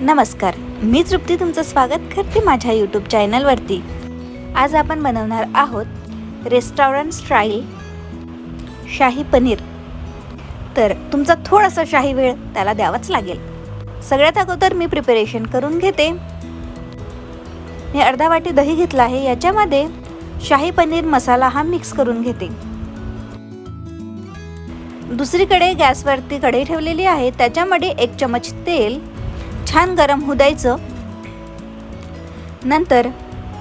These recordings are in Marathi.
नमस्कार, मी तृप्ती तुमचं स्वागत करते माझ्या यूट्यूब चॅनलवरती। आज आपण बनवणार आहोत रेस्टॉरंट स्टाईल शाही पनीर। तर तुमचा थोडासा शाही वेळ त्याला द्यावाच लागेल। सगळ्यात अगोदर मी प्रिपरेशन करून घेते। मी अर्धा वाटी दही घेतला आहे, याच्यामध्ये शाही पनीर मसाला हा मिक्स करून घेते। दुसरीकडे गॅसवरती कढई ठेवलेली आहे, त्याच्यामध्ये 1 चमच तेल छान गरम होऊ द्यायचं। नंतर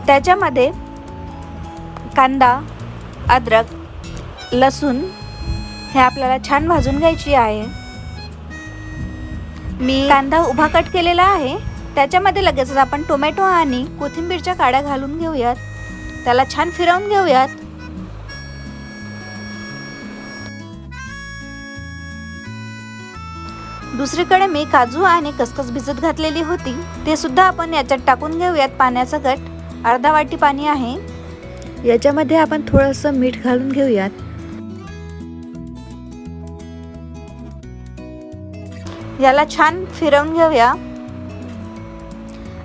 त्याच्यामध्ये कांदा, अद्रक, लसूण हे आपल्याला छान भाजून घ्यायची आहे। मी कांदा उभा कट केलेला आहे, त्याच्यामध्ये लगेचच आपण टोमॅटो आणि कोथिंबीरच्या काड्या घालून घेऊयात। त्याला छान फिरवून घेऊयात। दुसरीकडे मी काजू आणि खसखस भिजत घातलेली होती, ते सुद्धा आपण याच्यात टाकून घेऊयात। पाण्याचा घट अर्धा वाटी पाणी आहे, याच्यामध्ये आपण थोडंसं मीठ घालून घेऊयात। याला छान फिरवून घेऊया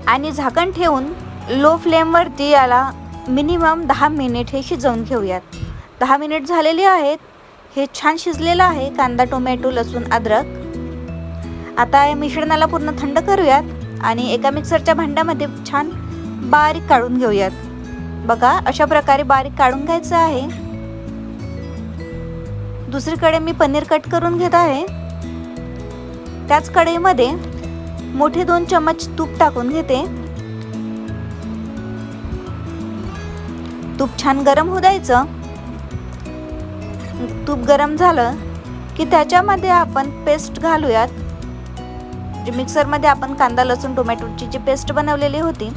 आणि झाकण ठेवून लो फ्लेम वरती याला मिनिमम 10 मिनिट हे शिजवून घेऊयात। 10 मिनिट झालेली आहेत, हे छान शिजलेलं आहे कांदा, टोमॅटो, लसूण, अद्रक। आता या मिश्रणाला पूर्ण थंड करूयात आणि एका मिक्सरच्या भांड्यामध्ये छान बारीक काढून घेऊयात। बघा, अशा प्रकारे बारीक काढून घ्यायचं आहे। दुसरीकडे मी पनीर कट करून घेत आहे। त्याच कढईमध्ये मोठे 2 चमच तूप टाकून घेते। तूप छान गरम होऊ द्यायचं। तूप गरम झालं की त्याच्यामध्ये आपण पेस्ट घालूयात। जे मिक्सरमध्ये आपण कांदा, लसूण, टोमॅटोची जी पेस्ट बनवलेली होती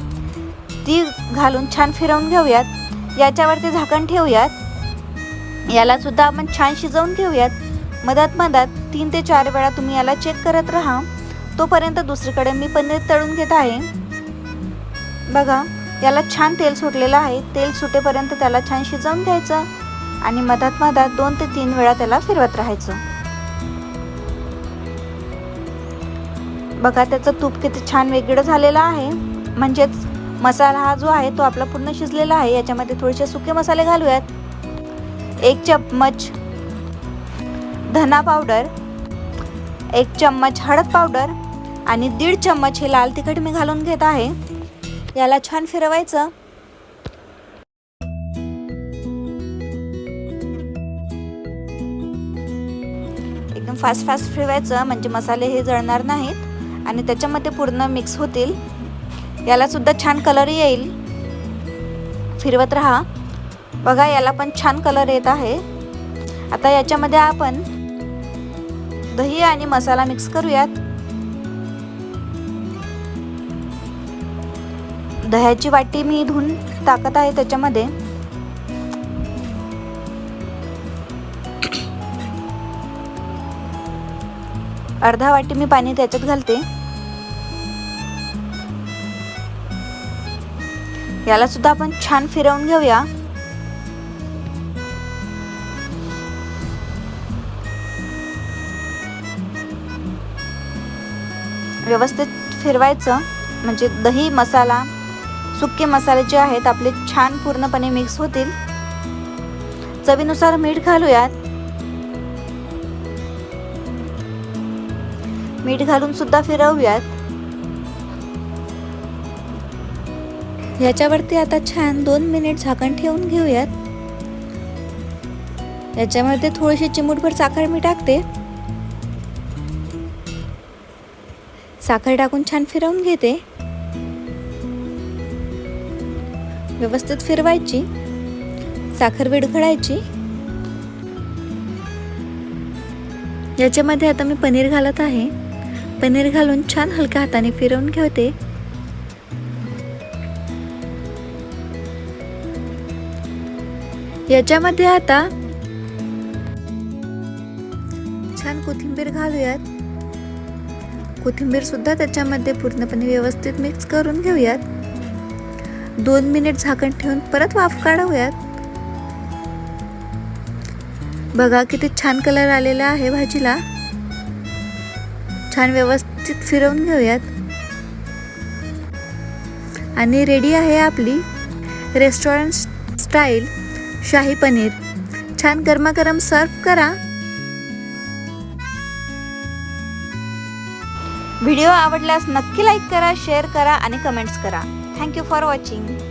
ती घालून छान फिरवून घेऊयात। याच्यावरती झाकण ठेवूयात। याला सुद्धा आपण छान शिजवून घेऊयात। मधात 3 ते 4 वेळा तुम्ही याला चेक करत राहा। तोपर्यंत दुसरीकडे मी पनीर तळून घेत आहे। बघा, याला छान तेल सुटलेलं आहे। तेल सुटेपर्यंत त्याला छान शिजवून घ्यायचं आणि मधात 2 ते 3 वेळा त्याला फिरवत राहायचं। बघा, त्याचं तूप किती छान वेगळं झालेलं आहे, म्हणजेच मसाला हा जो आहे तो आपला पूर्ण शिजलेला आहे। याच्यामध्ये थोडेसे सुके मसाले घालूयात। 1 चम्मच धना पावडर, 1 चम्मच हळद पावडर आणि 1.5 चम्मच हे लाल तिखट मी घालून घेत आहे। याला छान फिरवायचं। एकदम फास्ट फिरवायचं, म्हणजे मसाले हे जळणार नाहीत आणि त्याच्यामध्ये पूर्ण मिक्स होतील। याला सुद्धा छान कलर येईल, फिरवत राहा। बघा, याला पण छान कलर येत आहे। आता याच्यामध्ये आपण दही आणि मसाला मिक्स करूयात। दह्याची वाटी मी धुवून टाकत आहे त्याच्यामध्ये। अर्धा वाटी मी पाणी त्याच्यात घालते। याला सुद्धा आपण छान फिरवून घेऊया। व्यवस्थित फिरवायचं, म्हणजे दही, मसाला, सुके मसाले जे आहेत आपले छान पूर्णपणे मिक्स होतील। चवीनुसार मीठ घालूयात। मीठ घालून सुद्धा फिरवूयात। याच्यावरती आता छान 2 मिनिट झाकण ठेवून घेऊयात। याच्यामध्ये थोडीशी चिमूटभर साखर मी टाकते। साखर टाकून छान फिरवून घेते। व्यवस्थित फिरवायची, साखर विरघळायची। याच्यामध्ये आता मी पनीर घालत आहे। पनीर घालून छान हलक्या हाताने फिरवून घेते। याच्यामध्ये आता छान कोथिंबीर घालूयात। कोथिंबीर सुद्धा त्याच्यामध्ये पूर्णपणे व्यवस्थित मिक्स करून घेऊयात। 2 मिनिट झाकण ठेवून परत वाफ काढूयात। बघा, किती छान कलर आलेला आहे भाजीला। छान व्यवस्थित फिरवून घेऊयात। आणि रेडी आहे आपली रेस्टॉरंट स्टाईल शाही पनीर. छान गरमागरम सर्व करा. व्हिडिओ आवडल्यास नक्की लाईक करा, शेअर करा आणि कमेंट्स करा. Thank you for watching.